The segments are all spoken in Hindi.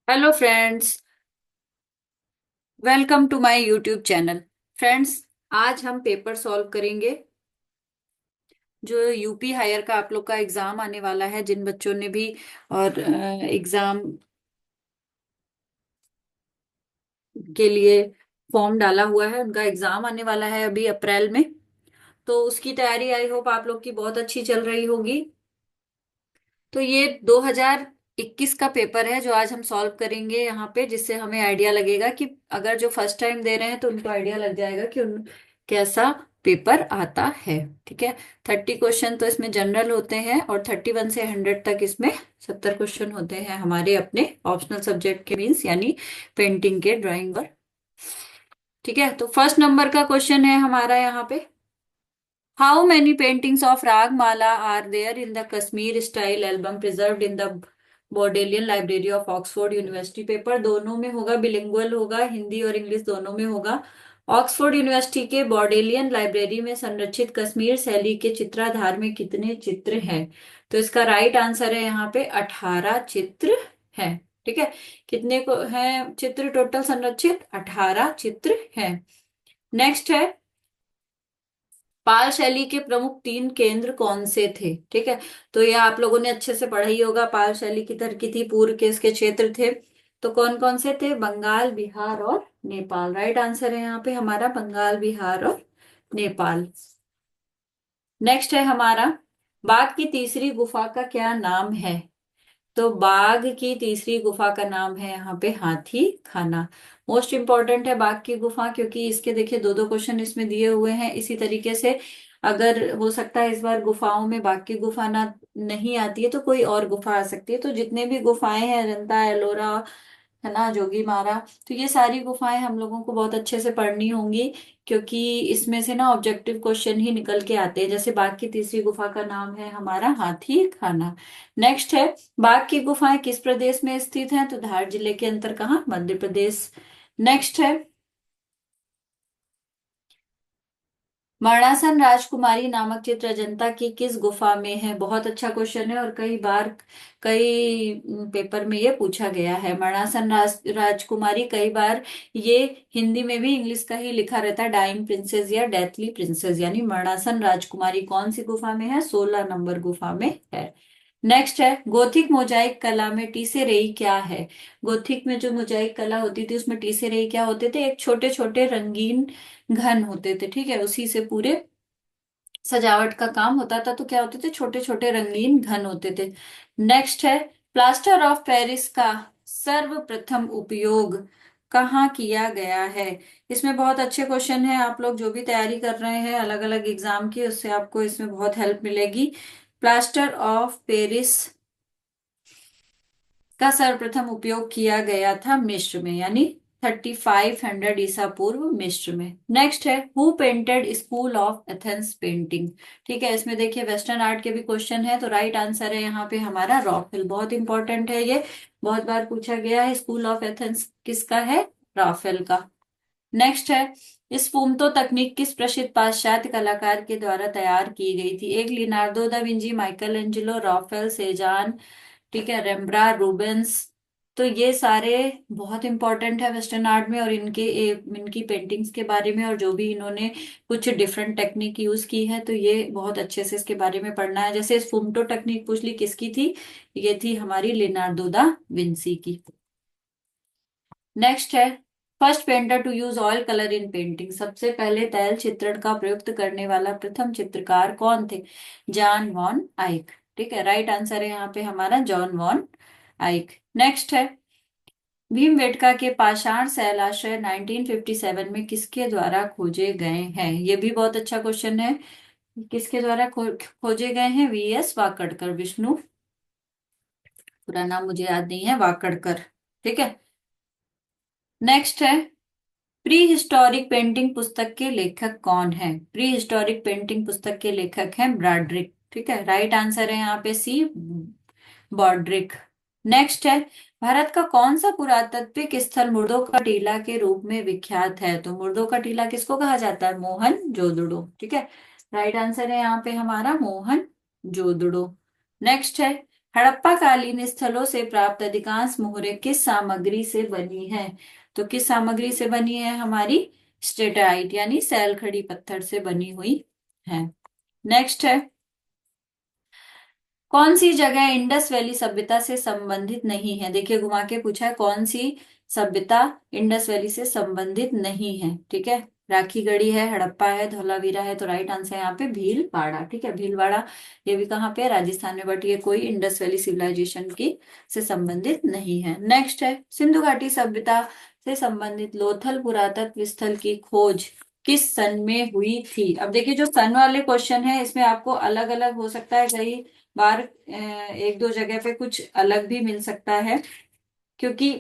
Hello friends. Welcome to my YouTube channel. Friends, आज हम पेपर सॉल्व करेंगे जो यूपी हायर का आप लोग का एग्जाम आने वाला है। जिन बच्चों ने भी और एग्जाम के लिए फॉर्म डाला हुआ है, उनका एग्जाम आने वाला है अभी अप्रैल में। तो उसकी तैयारी आई होप आप लोग की बहुत अच्छी चल रही होगी। तो ये 2021 का पेपर है जो आज हम सॉल्व करेंगे यहाँ पे, जिससे हमें आइडिया लगेगा कि अगर जो फर्स्ट टाइम दे रहे हैं तो उनको आइडिया लग जाएगा कि उन कैसा पेपर आता है। ठीक है। 30 क्वेश्चन तो इसमें जनरल होते हैं और 31 से 100 तक इसमें 70 क्वेश्चन होते हैं हमारे अपने ऑप्शनल सब्जेक्ट के, मीन्स यानी पेंटिंग के, ड्राइंग पर। ठीक है। तो फर्स्ट नंबर का क्वेश्चन है हमारा यहाँ पे, how many paintings of Ragmala are there in the Kashmir style album preserved in the Bodleian Library of Oxford University? Paper दोनों में होगा, बिलिंगुअल होगा, हिंदी और इंग्लिश दोनों में होगा। ऑक्सफोर्ड यूनिवर्सिटी के बॉडेलियन लाइब्रेरी में संरक्षित कश्मीर शैली के चित्राधार में कितने चित्र हैं? तो इसका राइट आंसर है यहाँ पे 18 चित्र हैं। ठीक है। कितने को हैं चित्र टोटल संरक्षित? 18 चित्र हैं। नेक्स्ट है, पाल शैली के प्रमुख 3 केंद्र कौन से थे? ठीक है। तो ये आप लोगों ने अच्छे से पढ़ा ही होगा। पाल शैली किधर की थी? पूर्व के इसके क्षेत्र थे। तो कौन कौन से थे? बंगाल, बिहार और नेपाल। राइट आंसर है यहाँ पे हमारा बंगाल, बिहार और नेपाल। नेक्स्ट है हमारा, बाघ की तीसरी गुफा का क्या नाम है? तो बाघ की तीसरी गुफा का नाम है यहाँ पे हाथी खाना। मोस्ट इंपॉर्टेंट है बाघ की गुफा, क्योंकि इसके देखिए दो दो क्वेश्चन इसमें दिए हुए हैं। इसी तरीके से अगर हो सकता है इस बार गुफाओं में बाघ की गुफा ना नहीं आती है तो कोई और गुफा आ सकती है। तो जितने भी गुफाएं हैं, अजंता, एलोरा, है ना, जोगी मारा, तो ये सारी गुफाएं हम लोगों को बहुत अच्छे से पढ़नी होंगी, क्योंकि इसमें से ना ऑब्जेक्टिव क्वेश्चन ही निकल के आते हैं। जैसे बाघ की तीसरी गुफा का नाम है हमारा हाथी खाना। नेक्स्ट है, बाघ की गुफाएं किस प्रदेश में स्थित हैं? तो धार जिले के अंतर कहाँ? मध्य प्रदेश। नेक्स्ट है, मरणासन राजकुमारी नामक चित्र अजंता की किस गुफा में है? बहुत अच्छा क्वेश्चन है और कई बार कई पेपर में ये पूछा गया है। मरणासन राजकुमारी, कई बार ये हिंदी में भी इंग्लिश का ही लिखा रहता है, डाइंग प्रिंसेस या डेथली प्रिंसेस, यानी मरणासन राजकुमारी कौन सी गुफा में है? 16 नंबर गुफा में है। नेक्स्ट है, गोथिक मोजाइक कला में टीसेरेई क्या है? गोथिक में जो मोजाइक कला होती थी उसमें टीसेरेई क्या होते थे? एक छोटे छोटे रंगीन घन होते थे। ठीक है। उसी से पूरे सजावट का काम होता था। तो क्या होते थे? छोटे छोटे रंगीन घन होते थे। नेक्स्ट है, प्लास्टर ऑफ पेरिस का सर्वप्रथम उपयोग कहाँ किया गया है? इसमें बहुत अच्छे क्वेश्चन है। आप लोग जो भी तैयारी कर रहे हैं अलग अलग एग्जाम की, उससे आपको इसमें बहुत हेल्प मिलेगी। प्लास्टर ऑफ पेरिस का सर्वप्रथम उपयोग किया गया था मिस्र में, यानी 3500 ईसा पूर्व मिस्र में। नेक्स्ट है, who painted school of Athens painting? ठीक है। इसमें देखिए वेस्टर्न आर्ट के भी क्वेश्चन है, तो राइट आंसर है यहाँ पे हमारा राफेल। बहुत इंपॉर्टेंट है ये, बहुत बार पूछा गया है। स्कूल ऑफ एथेंस किसका है? राफेल का। नेक्स्ट है, स्फुमतो तकनीक किस प्रसिद्ध पाश्चात्य कलाकार के द्वारा तैयार की गई थी? एक Leonardo da Vinci, Michelangelo, Raphael, Cezanne, ठीक है, रेम्ब्रा, रूबेंस। तो ये सारे बहुत इंपॉर्टेंट है वेस्टर्न आर्ट में, और इनकी पेंटिंग्स के बारे में और जो भी इन्होंने कुछ डिफरेंट टेक्निक यूज की है, तो ये बहुत अच्छे से इसके बारे में पढ़ना है। जैसे स्फुमटो टेक्निक पूछ ली, किसकी थी? ये थी हमारी लिनार्डो दा विंसी की। नेक्स्ट है, first painter to use oil colour in painting, सबसे पहले तैल चित्रण का प्रयुक्त करने वाला प्रथम चित्रकार कौन थे? जॉन वॉन आइक। ठीक है। राइट आंसर है यहाँ पे हमारा जॉन वॉन आइक। नेक्स्ट है, भीमबेटका के पाषाण शैलाशय 1957 में किसके द्वारा खोजे गए हैं? ये भी बहुत अच्छा क्वेश्चन है। किसके द्वारा खोजे गए हैं? वीएस वाकड़कर। विष्णु, पूरा नाम मुझे याद नहीं है, वाकड़कर। ठीक है। नेक्स्ट है, प्री हिस्टोरिक पेंटिंग पुस्तक के लेखक कौन है? प्री हिस्टोरिक पेंटिंग पुस्तक के लेखक हैं ब्रॉड्रिक। ठीक है। राइट आंसर है यहाँ पे सी, बॉड्रिक। नेक्स्ट है, भारत का कौन सा पुरातात्विक स्थल मुर्दों का टीला के रूप में विख्यात है? तो मुर्दों का टीला किसको कहा जाता है? मोहन जोदड़ो। ठीक है। राइट आंसर है यहाँ पे हमारा मोहन जोदड़ो। नेक्स्ट है, हड़प्पा कालीन स्थलों से प्राप्त अधिकांश मोहरें किस सामग्री से बनी है? तो किस सामग्री से बनी है हमारी? स्टेटाइट यानी सैल खड़ी पत्थर से बनी हुई है। नेक्स्ट है, कौन सी जगह इंडस वैली सभ्यता से संबंधित नहीं है? देखिए घुमा के पूछा है, कौन सी सभ्यता इंडस वैली से संबंधित नहीं है? ठीक है, राखी गढ़ी है, हड़प्पा है, धोलावीरा है, तो राइट आंसर है यहाँ पे भीलवाड़ा। ठीक है, भीलवाड़ा ये भी कहाँ पे है? राजस्थान में, बट ये कोई इंडस वैली सिविलाइजेशन की से संबंधित नहीं है। नेक्स्ट है, सिंधु घाटी सभ्यता से संबंधित लोथल पुरातत्व स्थल की खोज किस सन में हुई थी? अब देखिए जो सन वाले क्वेश्चन है इसमें आपको अलग अलग हो सकता है, कई बार एक दो जगह पे कुछ अलग भी मिल सकता है, क्योंकि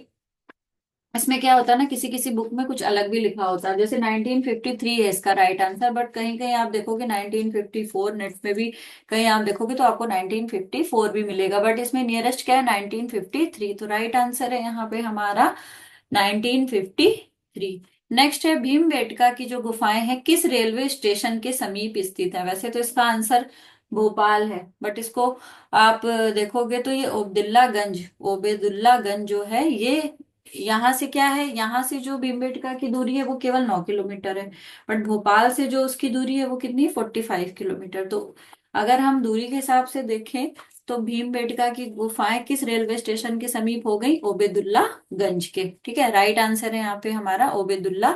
इसमें क्या होता है ना, किसी किसी बुक में कुछ अलग भी लिखा होता है। जैसे 1953 है इसका राइट आंसर, बट कहीं कहीं आप देखोगे 1954, नेट में भी कहीं आप देखोगे तो आपको 1954 भी मिलेगा, बट इसमें नियरेस्ट क्या है? 1953। तो राइट आंसर है यहाँ पे हमारा 1953। नेक्स्ट है, भीमबेटका की जो गुफाएं हैं किस रेलवे स्टेशन के समीप स्थित है? वैसे तो इसका आंसर भोपाल है, बट इसको आप देखोगे तो ये ओबेदुल्लागंज, ओबेदुल्लागंज जो है ये यहाँ से क्या है, यहाँ से जो भीमबेटका की दूरी है वो केवल 9 किलोमीटर है, बट भोपाल से जो उसकी दूरी है वो कितनी? 45 किलोमीटर। तो अगर हम दूरी के हिसाब से देखें तो भीमबेटका की गुफाएं किस रेलवे स्टेशन के समीप हो गई? ओबेदुल्ला गंज के। ठीक है, राइट आंसर है यहाँ पे हमारा ओबेदुल्ला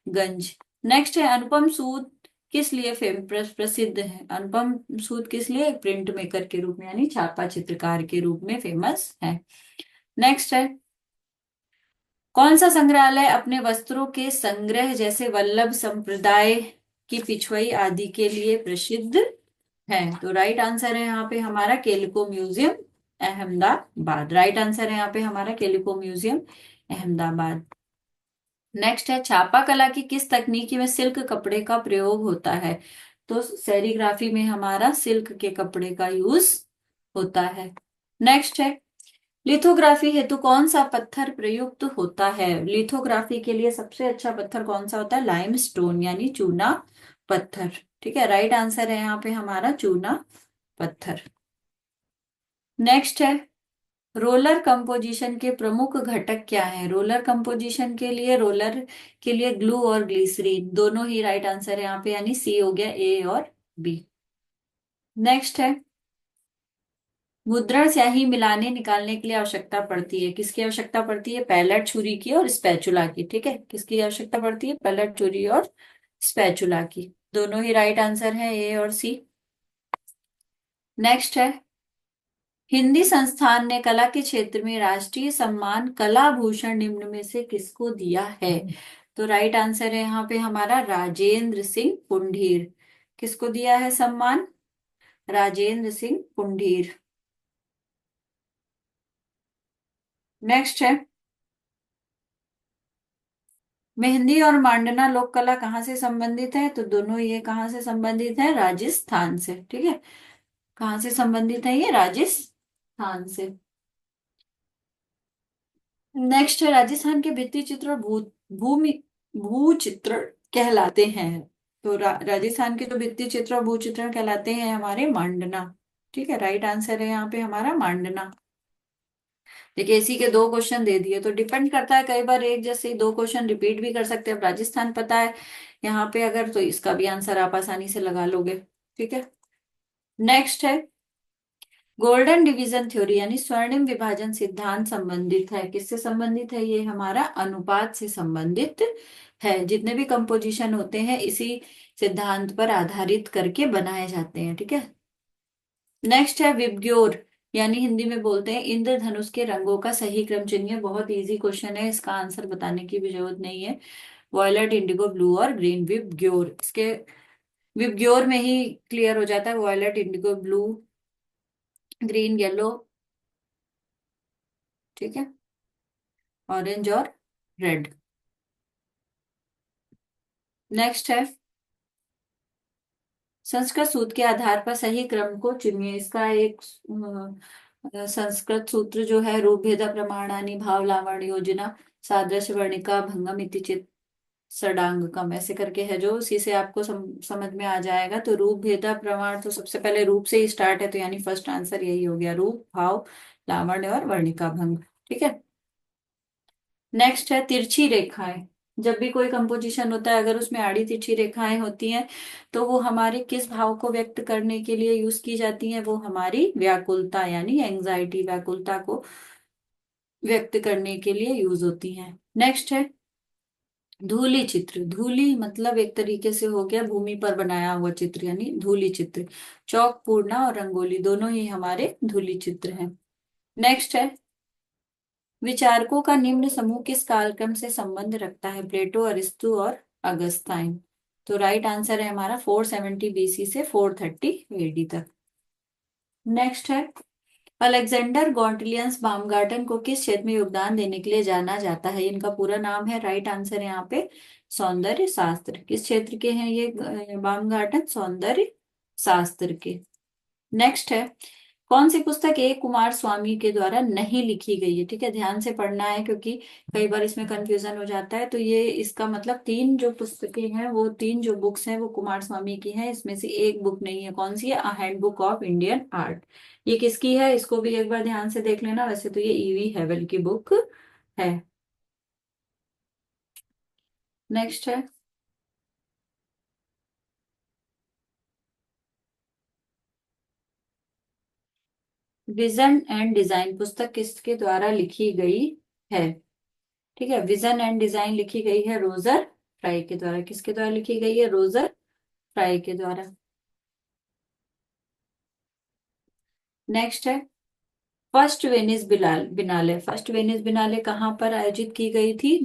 गंज। नेक्स्ट है, अनुपम सूद किस लिए प्रसिद्ध है? अनुपम सूद किस लिए? प्रिंट मेकर के रूप में यानी छापा चित्रकार के रूप में फेमस है। नेक्स्ट है, कौन सा संग्रहालय अपने वस्त्रों के संग्रह जैसे वल्लभ संप्रदाय की पिछवई आदि के लिए प्रसिद्ध है? तो राइट आंसर है यहाँ पे हमारा Calico museum, Ahmedabad. Right answer है यहाँ पे हमारा केलिको म्यूजियम, अहमदाबाद। नेक्स्ट है, छापा कला की किस तकनीकी में सिल्क कपड़े का प्रयोग होता है? तो सेरीग्राफी में हमारा सिल्क के कपड़े का यूज होता है। नेक्स्ट है, लिथोग्राफी हेतु कौन सा पत्थर प्रयुक्त होता है? लिथोग्राफी के लिए सबसे अच्छा पत्थर कौन सा होता है? लाइमस्टोन यानी चूना पत्थर। ठीक है, राइट आंसर है यहाँ पे हमारा चूना पत्थर। नेक्स्ट है, रोलर कंपोजिशन के प्रमुख घटक क्या है? रोलर कंपोजिशन के लिए, रोलर के लिए ग्लू और ग्लिसरीन दोनों ही राइट आंसर है यहाँ पे, यानी सी हो गया, ए और बी। नेक्स्ट है, मुद्रण स्याही मिलाने निकालने के लिए आवश्यकता पड़ती है, किसकी आवश्यकता पड़ती है? पैलेट छुरी की और स्पैचुला की। ठीक है, किसकी आवश्यकता पड़ती है? पैलेट छुरी और स्पैचुला की। दोनों ही राइट आंसर है, ए और सी। नेक्स्ट है, हिंदी संस्थान ने कला के क्षेत्र में राष्ट्रीय सम्मान कला भूषण निम्न में से किसको दिया है? तो राइट आंसर है यहाँ पे हमारा राजेंद्र सिंह पुंडीर। किसको दिया है सम्मान? राजेंद्र सिंह पुंडीर। नेक्स्ट है, मेहंदी और मांडना लोक कला कहाँ से संबंधित है? तो दोनों ये कहाँ से संबंधित है? राजस्थान से। ठीक है, कहाँ से संबंधित है ये? राजस्थान से। नेक्स्ट है, राजस्थान के भित्ति चित्र और भूमि भू चित्रण कहलाते हैं। तो राजस्थान के जो भित्ति चित्र और भू चित्रण कहलाते हैं हमारे मांडना। ठीक है, राइट आंसर है यहाँ पे हमारा मांडना। देखिए इसी के दो क्वेश्चन दे दिए, तो डिपेंड करता है, कई बार एक जैसे ही दो क्वेश्चन रिपीट भी कर सकते हैं। अब राजस्थान पता है यहाँ पे अगर, तो इसका भी आंसर आप आसानी से लगा लोगे। ठीक है, नेक्स्ट है, गोल्डन डिवीजन थ्योरी यानी स्वर्णिम विभाजन सिद्धांत संबंधित है, किससे संबंधित है? ये हमारा अनुपात से संबंधित है। जितने भी कंपोजिशन होते हैं इसी सिद्धांत पर आधारित करके बनाए जाते हैं। ठीक है, नेक्स्ट है, विबग्योर यानी हिंदी में बोलते हैं इंद्रधनुष के रंगों का सही क्रम चुनिए। बहुत इजी क्वेश्चन है, इसका आंसर बताने की भी जरूरत नहीं है। वॉयलेट, इंडिगो, ब्लू और ग्रीन। विबग्योर, इसके विबग्योर में ही क्लियर हो जाता है, violet, indigo, blue, green, yellow. ठीक है, ऑरेंज और रेड। नेक्स्ट है, संस्कृत सूत्र के आधार पर सही क्रम को चुनिए। इसका एक संस्कृत सूत्र जो है, रूप भेद प्रमाणानि भाव लावण्य योजना सादृश्य वर्णिका भंगम इति चित। षडांगकम ऐसे करके है जो, उसी से आपको समझ में आ जाएगा। तो रूप भेदा प्रमाण तो सबसे पहले रूप से ही स्टार्ट है, तो यानी फर्स्ट आंसर यही हो गया, रूप भाव लावण्य और वर्णिका भंग। ठीक है। नेक्स्ट है तिरछी रेखाएं। जब भी कोई कंपोजिशन होता है, अगर उसमें आड़ी तिरछी रेखाएं होती हैं, तो वो हमारे किस भाव को व्यक्त करने के लिए यूज की जाती हैं? वो हमारी व्याकुलता यानी एंजाइटी, व्याकुलता को व्यक्त करने के लिए यूज होती हैं। नेक्स्ट है धूली चित्र। धूली मतलब एक तरीके से हो गया भूमि पर बनाया हुआ चित्र, यानी धूली चित्र। चौक पूर्णा और रंगोली दोनों ही हमारे धूली चित्र हैं। नेक्स्ट है विचारकों का निम्न समूह किस कालक्रम से संबंध रखता है? प्लेटो, अरिस्तु और अगस्ताइन। तो राइट आंसर है हमारा 470 बीसी से 430 एडी तक। नेक्स्ट है अलेक्जेंडर गॉन्टिलियंस बामगार्टन को किस क्षेत्र में योगदान देने के लिए जाना जाता है? इनका पूरा नाम है, राइट आंसर है यहाँ पे सौंदर्य शास्त्र। किस क्षेत्र के हैं ये बामगार्टन? सौंदर्य शास्त्र के। नेक्स्ट है कौन सी पुस्तक ए कुमार स्वामी के द्वारा नहीं लिखी गई है? ठीक है, ध्यान से पढ़ना है क्योंकि कई बार इसमें कंफ्यूजन हो जाता है। तो ये इसका मतलब तीन जो पुस्तकें हैं, वो तीन जो बुक्स हैं वो कुमार स्वामी की हैं, इसमें से एक बुक नहीं है। कौन सी है? अ हैंडबुक ऑफ इंडियन आर्ट। ये किसकी है? इसको भी एक बार ध्यान से देख लेना। वैसे तो ये ईवी हेवल की बुक है। नेक्स्ट है विजन एंड डिजाइन पुस्तक किसके द्वारा लिखी गई है? ठीक है, विजन एंड डिजाइन लिखी गई है रोजर फ्राई के द्वारा। किसके द्वारा लिखी गई है? रोजर फ्राई के द्वारा। नेक्स्ट है first Venice Bilal बिनाले। First Venice बिनाले कहाँ पर आयोजित की गई थी?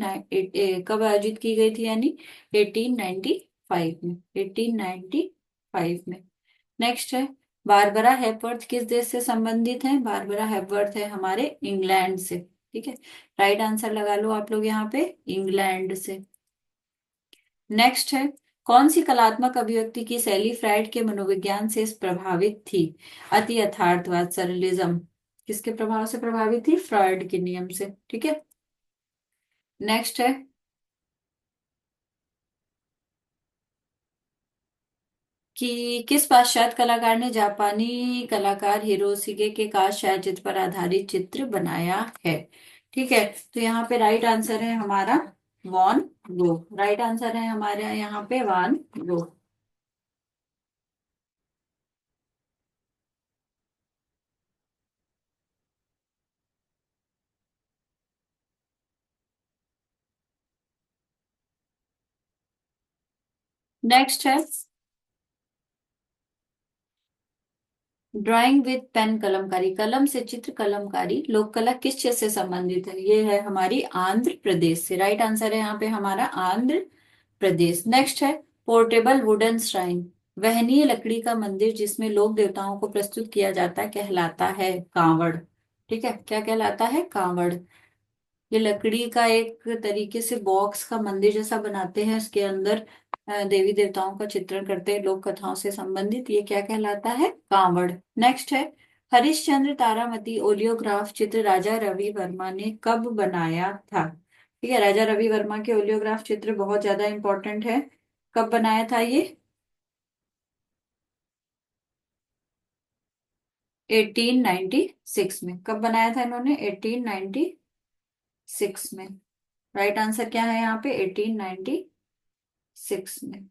कब आयोजित की गई थी? यानी 1895 में। 1895 में। नेक्स्ट है बारबरा हेपवर्थ किस देश से संबंधित है? बारबरा हेपवर्थ है हमारे इंग्लैंड से। ठीक है, राइट आंसर लगा लो आप लोग यहाँ पे, इंग्लैंड से। नेक्स्ट है कौन सी कलात्मक अभिव्यक्ति की शैली फ्रायड के मनोविज्ञान से प्रभावित थी? अति यथार्थवाद, सरलिज्म। किसके प्रभाव से प्रभावित थी? फ्रायड के नियम से। ठीक है। नेक्स्ट है कि किस पाश्चात्य कलाकार ने जापानी कलाकार हिरोशिगे के काश छायाचित्र पर आधारित चित्र बनाया है? ठीक है, तो यहाँ पे राइट आंसर है हमारा वॉन गो। राइट आंसर है हमारे यहाँ पे वान गो। नेक्स्ट है ड्राइंग विद पेन कलमकारी। कलम से चित्र कलमकारी लोक कला किस चीज से संबंधित है? ये है हमारी आंध्र प्रदेश से। राइट आंसर है यहाँ पे हमारा आंध्र प्रदेश। नेक्स्ट है पोर्टेबल वुडन श्राइन। वहनीय लकड़ी का मंदिर जिसमें लोक देवताओं को प्रस्तुत किया जाता है कहलाता है कांवड़। ठीक है, क्या कहलाता है? कांवड़। ये लकड़ी का एक तरीके से बॉक्स का मंदिर जैसा बनाते हैं, उसके अंदर देवी देवताओं का चित्रण करते हैं लोक कथाओं से संबंधित। ये क्या कहलाता है? कांवड़। नेक्स्ट है हरिश्चंद्र तारामती ओलियोग्राफ चित्र राजा रवि वर्मा ने कब बनाया था? ठीक है, राजा रवि वर्मा के ओलियोग्राफ चित्र बहुत ज्यादा इंपॉर्टेंट है। कब बनाया था ये? 1896 में। कब बनाया था इन्होंने? 1896 में। राइट आंसर क्या है यहाँ पे? 1896 में।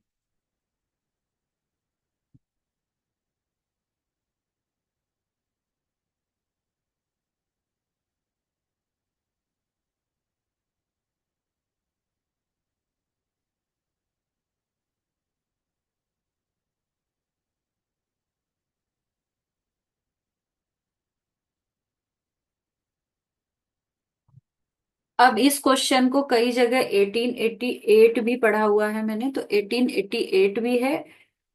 अब इस क्वेश्चन को कई जगह 1888 भी पढ़ा हुआ है मैंने, तो 1888 भी है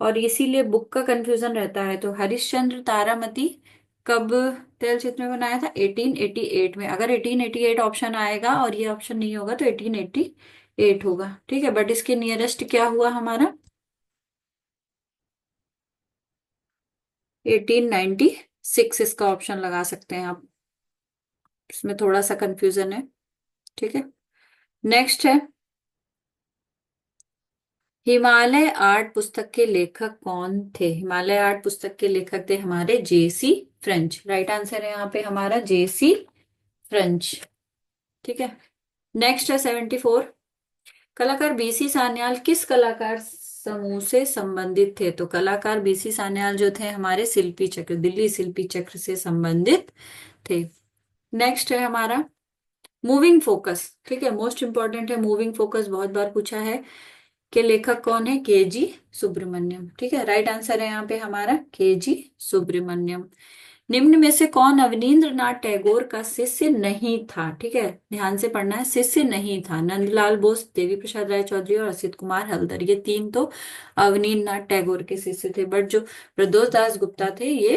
और इसीलिए बुक का कंफ्यूजन रहता है। तो हरिश्चंद्र तारामती कब तेल चित्र में बनाया था? 1888 में। अगर 1888 ऑप्शन आएगा और ये ऑप्शन नहीं होगा तो 1888 होगा। ठीक है, बट इसके नियरेस्ट क्या हुआ हमारा? 1896 इसका ऑप्शन लगा सकते हैं आप, इसमें थोड़ा सा कंफ्यूजन है। ठीक है। नेक्स्ट है हिमालय आर्ट पुस्तक के लेखक कौन थे? हिमालय आर्ट पुस्तक के लेखक थे हमारे जेसी फ्रेंच। राइट आंसर है यहाँ पे हमारा जेसी फ्रेंच। ठीक है। नेक्स्ट है 74। कलाकार बीसी सान्याल किस कलाकार समूह से संबंधित थे? तो कलाकार बीसी सान्याल जो थे हमारे शिल्पी चक्र, दिल्ली शिल्पी चक्र से संबंधित थे। नेक्स्ट है हमारा मूविंग फोकस। ठीक है, मोस्ट इंपॉर्टेंट है मूविंग फोकस, बहुत बार पूछा है। के लेखक कौन है? के जी सुब्रमण्यम। ठीक है, राइट आंसर है यहाँ पे हमारा के जी सुब्रमण्यम। निम्न में से कौन अवनींद्र नाथ टैगोर का शिष्य नहीं था? ठीक है, ध्यान से पढ़ना है, शिष्य नहीं था। नंदलाल बोस, देवी प्रसाद राय चौधरी और असित कुमार हल्दर, ये तीन तो अवनींद्र नाथ टैगोर के शिष्य थे। बट जो प्रदोष दास गुप्ता थे, ये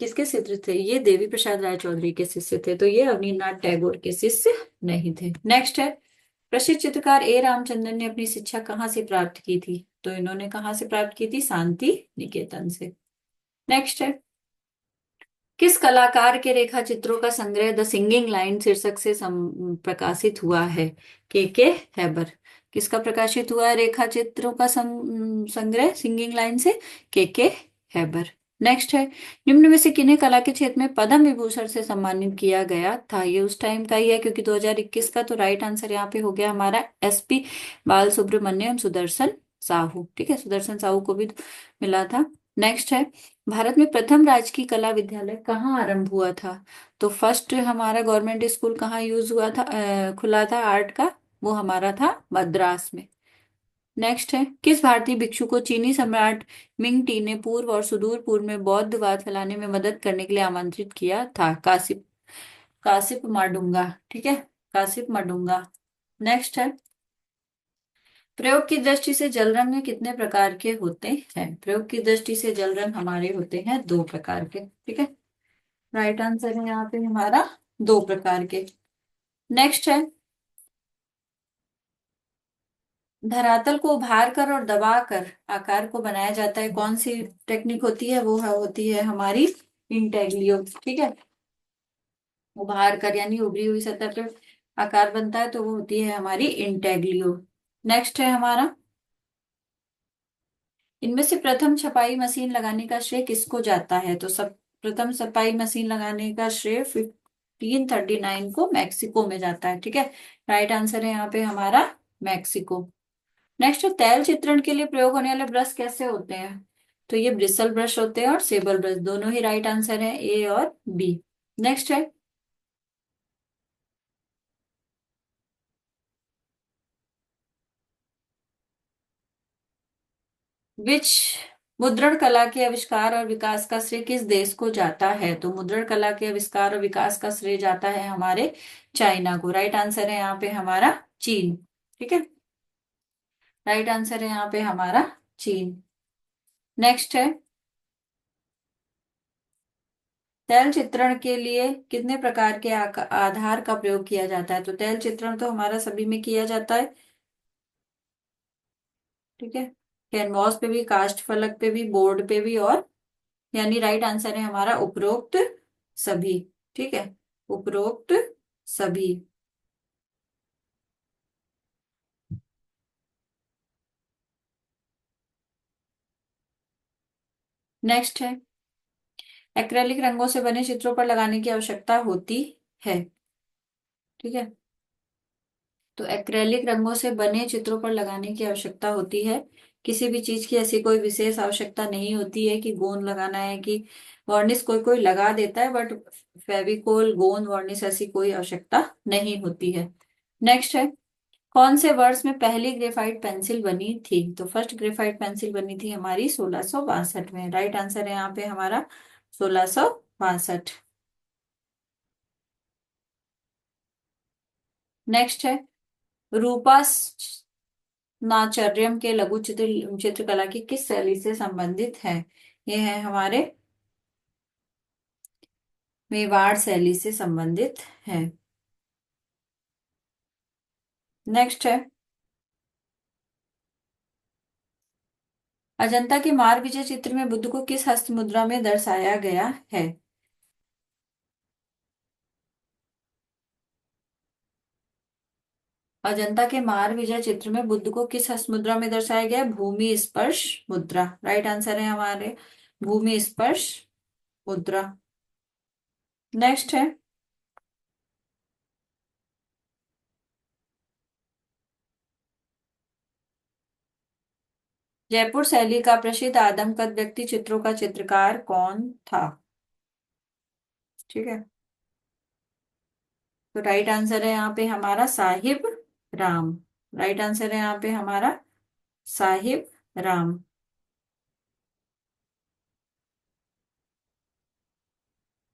किसके शिष्य थे? ये देवी प्रसाद राय चौधरी के शिष्य थे। तो ये अवनींद्र नाथ टैगोर के शिष्य नहीं थे। नेक्स्ट है, प्रसिद्ध चित्रकार ए रामचंद्रन ने अपनी शिक्षा कहाँ से प्राप्त की थी? तो इन्होंने कहाँ से प्राप्त की थी? शांति निकेतन से। नेक्स्ट है, किस कलाकार के रेखा चित्रों का संग्रह द सिंगिंग लाइन शीर्षक से प्रकाशित हुआ है? के हैबर। किसका प्रकाशित हुआ है रेखा चित्रों का संग्रह सिंगिंग लाइन से? के हैबर। नेक्स्ट है, निम्न में से किन्हें कला के क्षेत्र में पद्म विभूषण से सम्मानित किया गया था? ये उस टाइम का ही है क्योंकि 2021 का। तो राइट आंसर यहाँ पे हो गया हमारा एसपी बाल सुब्रमण्यम सुदर्शन साहू। ठीक है, सुदर्शन साहू को भी मिला था। नेक्स्ट है, भारत में प्रथम राजकीय कला विद्यालय कहाँ आरंभ हुआ था? तो फर्स्ट हमारा गवर्नमेंट स्कूल कहाँ यूज हुआ था, खुला था आर्ट का? वो हमारा था मद्रास में। नेक्स्ट है, किस भारतीय भिक्षु को चीनी सम्राट मिंग टी ने पूर्व और सुदूर पूर्व में बौद्धवाद फैलाने में मदद करने के लिए आमंत्रित किया था? कासिप कासिप माडुंगा। ठीक है, कासिप माडुंगा। नेक्स्ट है, प्रयोग की दृष्टि से जल रंग कितने प्रकार के होते हैं? प्रयोग की दृष्टि से जल रंग हमारे होते हैं दो प्रकार के। ठीक है, राइट आंसर है यहाँ पे हमारा दो प्रकार के। नेक्स्ट है, धरातल को उभार कर और दबा कर आकार को बनाया जाता है, कौन सी टेक्निक होती है? वो होती है हमारी इंटेग्लियो। ठीक है, उभार कर यानी उभरी हुई सतह पर आकार बनता है, तो वो होती है हमारी इंटेग्लियो। नेक्स्ट है हमारा, इनमें से प्रथम छपाई मशीन लगाने का श्रेय किसको जाता है? तो सब प्रथम छपाई मशीन लगाने का श्रेय 1539 को मैक्सिको में जाता है। ठीक है, राइट आंसर है यहाँ पे हमारा मैक्सिको। नेक्स्ट है, तैल चित्रण के लिए प्रयोग होने वाले ब्रश कैसे होते हैं? तो ये ब्रिसल ब्रश होते हैं और सेबल ब्रश, दोनों ही राइट आंसर है, ए और बी। नेक्स्ट है, विच मुद्रण कला के आविष्कार और विकास का श्रेय किस देश को जाता है? तो मुद्रण कला के आविष्कार और विकास का श्रेय जाता है हमारे चाइना को। राइट आंसर है यहाँ पे हमारा चीन। ठीक है, राइट आंसर है यहाँ पे हमारा चीन। नेक्स्ट है, तैल चित्रण के लिए कितने प्रकार के आधार का प्रयोग किया जाता है? तो तैल चित्रण तो हमारा सभी में किया जाता है। ठीक है, कैनवास पे भी, कास्ट फलक पे भी, बोर्ड पे भी, और यानी राइट आंसर है हमारा उपरोक्त सभी। ठीक है, उपरोक्त सभी। नेक्स्ट है, एक्रेलिक रंगों से बने चित्रों पर लगाने की आवश्यकता होती है। ठीक है, तो एक्रेलिक रंगों से बने चित्रों पर लगाने की आवश्यकता होती है। किसी भी चीज की ऐसी कोई विशेष आवश्यकता नहीं होती है कि गोंद लगाना है कि वार्निश, कोई कोई लगा देता है, बट फेविकोल, गोंद, वार्निश ऐसी कोई आवश्यकता नहीं होती है। नेक्स्ट है, कौन से वर्ष में पहली ग्रेफाइट पेंसिल बनी थी? तो फर्स्ट ग्रेफाइट पेंसिल बनी थी हमारी 1662 में। राइट आंसर है यहाँ पे हमारा 1662। नेक्स्ट है, रूपा नाचर्यम के लघु चित्रकला की किस शैली से संबंधित है? ये है हमारे मेवाड़ शैली से संबंधित है। नेक्स्ट है, अजंता के मार विजय चित्र में बुद्ध को किस हस्त मुद्रा में दर्शाया गया है? अजंता के मार विजय चित्र में बुद्ध को किस हस्त मुद्रा में दर्शाया गया है? भूमि स्पर्श मुद्रा। राइट आंसर है हमारे भूमि स्पर्श मुद्रा। नेक्स्ट है, जयपुर शैली का प्रसिद्ध आदमकद व्यक्ति चित्रों का चित्रकार कौन था? ठीक है, तो राइट आंसर है यहाँ पे हमारा साहिब राम। राइट आंसर है यहाँ पे हमारा साहिब राम।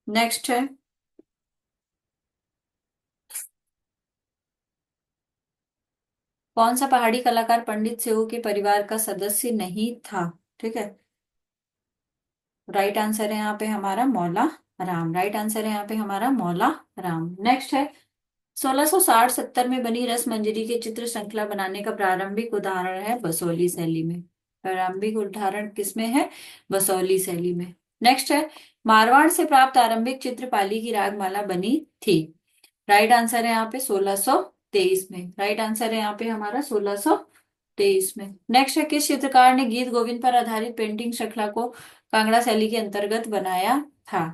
नेक्स्ट है, कौन सा पहाड़ी कलाकार पंडित सेऊ के परिवार का सदस्य नहीं था? ठीक है, राइट आंसर है यहाँ पे हमारा मौला राम। राइट आंसर है यहाँ पे हमारा मौला राम। नेक्स्ट है, 1660-70 में बनी रस मंजरी के चित्र श्रृंखला बनाने का प्रारंभिक उदाहरण है बसोली शैली में। प्रारंभिक उदाहरण किसमें है? बसोली शैली में। नेक्स्ट है, मारवाड़ से प्राप्त आरंभिक चित्र पाली की रागमाला बनी थी। राइट आंसर है यहाँ पे 1623 में। राइट आंसर है यहाँ पे हमारा 1623 में। नेक्स्ट है, किस चित्रकार ने गीत गोविंद पर आधारित पेंटिंग श्रृंखला को कांगड़ा शैली के अंतर्गत बनाया था?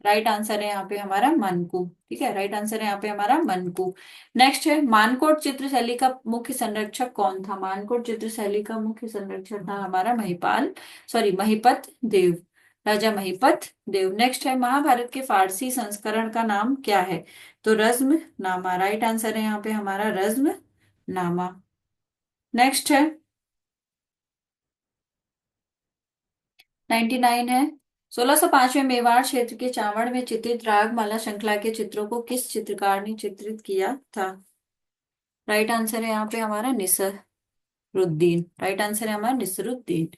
राइट आंसर है यहाँ पे हमारा मनकू। ठीक है, राइट आंसर है यहाँ पे हमारा मनकू। नेक्स्ट है, मानकोट चित्र शैली का मुख्य संरक्षक कौन था? मानकोट चित्र शैली का मुख्य संरक्षक था हमारा महिपाल, सॉरी महिपत देव, राजा महिपत देव। नेक्स्ट है, महाभारत के फारसी संस्करण का नाम क्या है? तो रज्म नामा। राइट आंसर है यहाँ पे हमारा रज्म नामा। नेक्स्ट है, 99 है, 1605 में मेवाड़ क्षेत्र के चावड़ में चित्रित रागमाला श्रृंखला के चित्रों को किस चित्रकार ने चित्रित किया था? राइट आंसर है यहाँ पे हमारा निसरुद्दीन। राइट आंसर है हमारा निसरुद्दीन।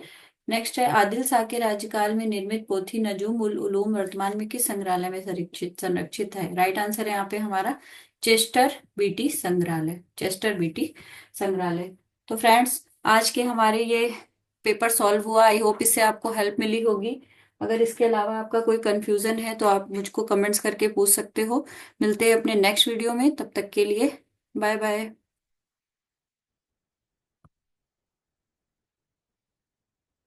नेक्स्ट है, आदिल शाह के राज्यकाल में निर्मित पोथी नजूम उल उलूम वर्तमान में किस संग्रहालय में संरक्षित संरक्षित है? राइट आंसर है यहाँ पे हमारा चेस्टर बीटी संग्रहालय। चेस्टर बीटी संग्रहालय। तो फ्रेंड्स, आज के हमारे ये पेपर सॉल्व हुआ। आई होप इससे आपको हेल्प मिली होगी। अगर इसके अलावा आपका कोई कंफ्यूजन है तो आप मुझको कमेंट्स करके पूछ सकते हो। मिलते हैं अपने नेक्स्ट वीडियो में, तब तक के लिए बाय बाय।